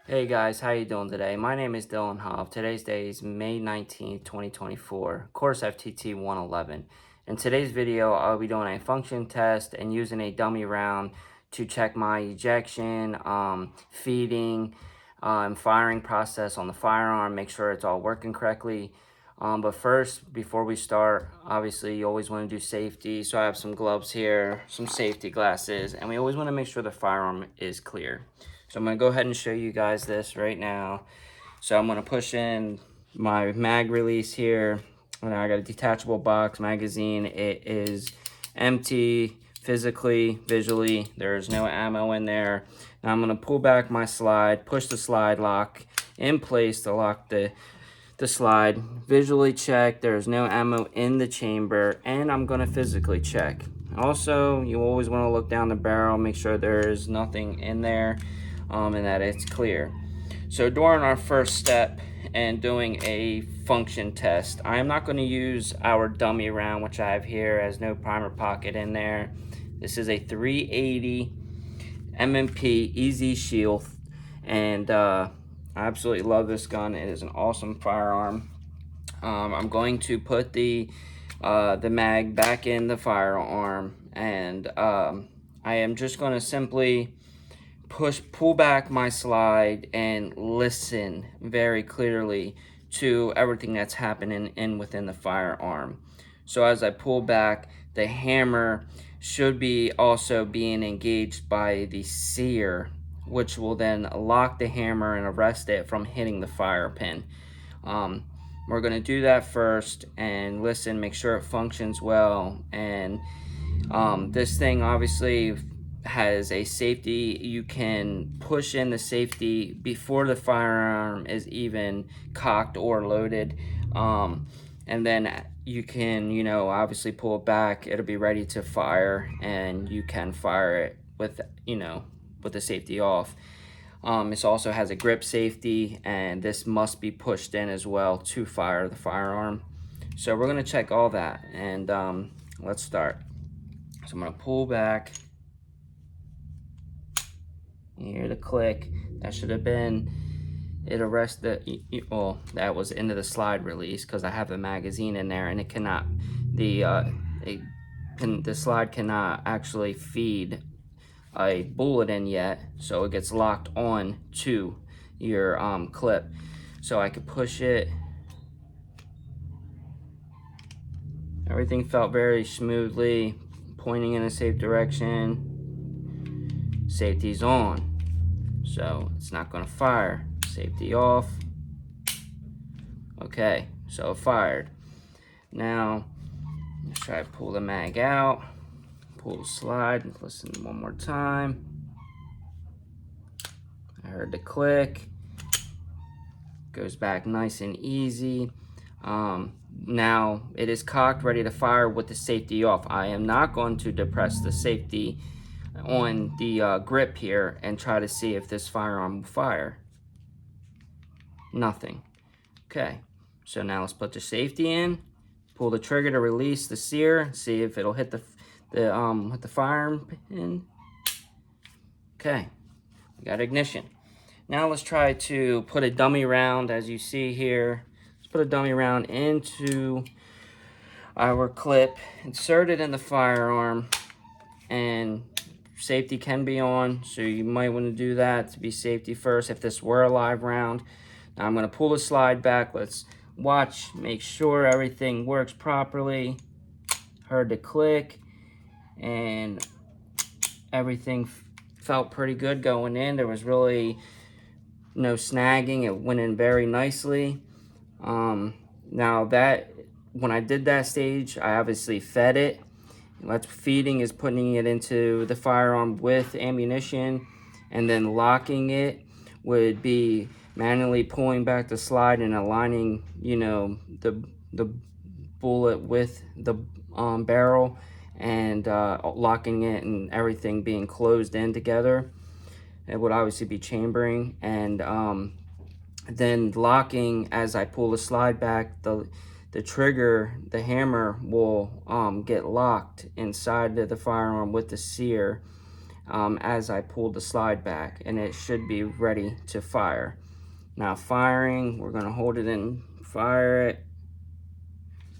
Hey guys, how you doing today? My name is Dylan Hoff. Today's day is May 19th, 2024, course FTT 111. In today's video, I'll be doing a function test and using a dummy round to check my ejection, feeding, and firing process on the firearm, make sure it's all working correctly. But first, before we start, obviously you always want to do safety. So I have some gloves here, some safety glasses, and we always want to make sure the firearm is clear. So I'm going to go ahead and show you guys this right now. So I'm going to push in my mag release here. And I got a detachable box magazine. It is empty physically, visually. There's no ammo in there. Now I'm going to pull back my slide, push the slide lock in place to lock the slide, visually check there's no ammo in the chamber, and I'm going to physically check. Also, you always want to look down the barrel, make sure there is nothing in there, and that it's clear. So during our first step and doing a function test, I am not going to use our dummy round, which I have here, as no primer pocket in there. This is a 380 M&P EZ Shield, and I absolutely love this gun. It is an awesome firearm. I'm going to put the mag back in the firearm, and I am just going to simply pull back my slide and listen very clearly to everything that's happening within the firearm. So as I pull back, the hammer should be also being engaged by the sear, which will then lock the hammer and arrest it from hitting the fire pin. We're going to do that first and listen, make sure it functions well. And this thing obviously has a safety. You can push in the safety before the firearm is even cocked or loaded. And then you can, obviously pull it back. It'll be ready to fire, and you can fire it with, with the safety off. This also has a grip safety, and this must be pushed in as well to fire the firearm. So we're going to check all that, and let's start. So I'm going to pull back. You hear the click. That should have been it arrested. Well, that was into the slide release because I have the magazine in there, and it cannot. The slide cannot actually feed a bullet in yet, so it gets locked on to your clip. So I could push it. Everything felt very smoothly, pointing in a safe direction. Safety's on, so it's not going to fire. Safety off. Okay, so it fired. Now let's try to pull the mag out, pull the slide, and listen one more time. I heard the click. Goes back nice and easy. Now it is cocked, ready to fire with the safety off. I am not going to depress the safety on the grip here and try to see if this firearm will fire. Nothing. Okay, so now let's put the safety in, pull the trigger to release the sear, see if it'll hit the firearm pin. Okay, we got ignition. Now let's try to put a dummy round, as you see here. Let's put a dummy round into our clip, insert it in the firearm, and safety can be on, so you might want to do that to be safety first if this were a live round. Now I'm going to pull the slide back. Let's watch, make sure everything works properly. Heard the click, and everything felt pretty good going in. There was really no snagging. It went in very nicely. Now that when I did that stage, I obviously fed it. That's feeding is putting it into the firearm with ammunition, and then locking it would be manually pulling back the slide and aligning, the bullet with the barrel, and locking it, and everything being closed in together. It would obviously be chambering, and then locking as I pull the slide back. The trigger, the hammer will get locked inside of the firearm with the sear, as I pulled the slide back, and it should be ready to fire. Now firing, we're gonna hold it in, fire it.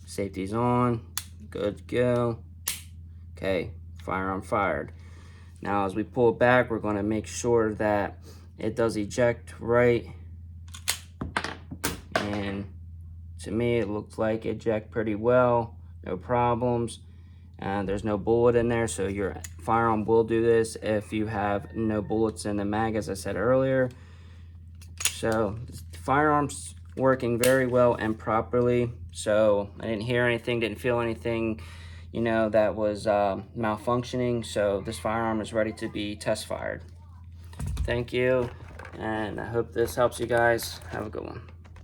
Safety's on, good to go. Okay, firearm fired. Now as we pull it back, we're gonna make sure that it does eject right. And to me, it looks like it eject pretty well, no problems. There's no bullet in there, so your firearm will do this if you have no bullets in the mag, as I said earlier. So the firearm's working very well and properly. So I didn't hear anything, didn't feel anything, you know, that was malfunctioning. So this firearm is ready to be test fired. Thank you, and I hope this helps you guys. Have a good one.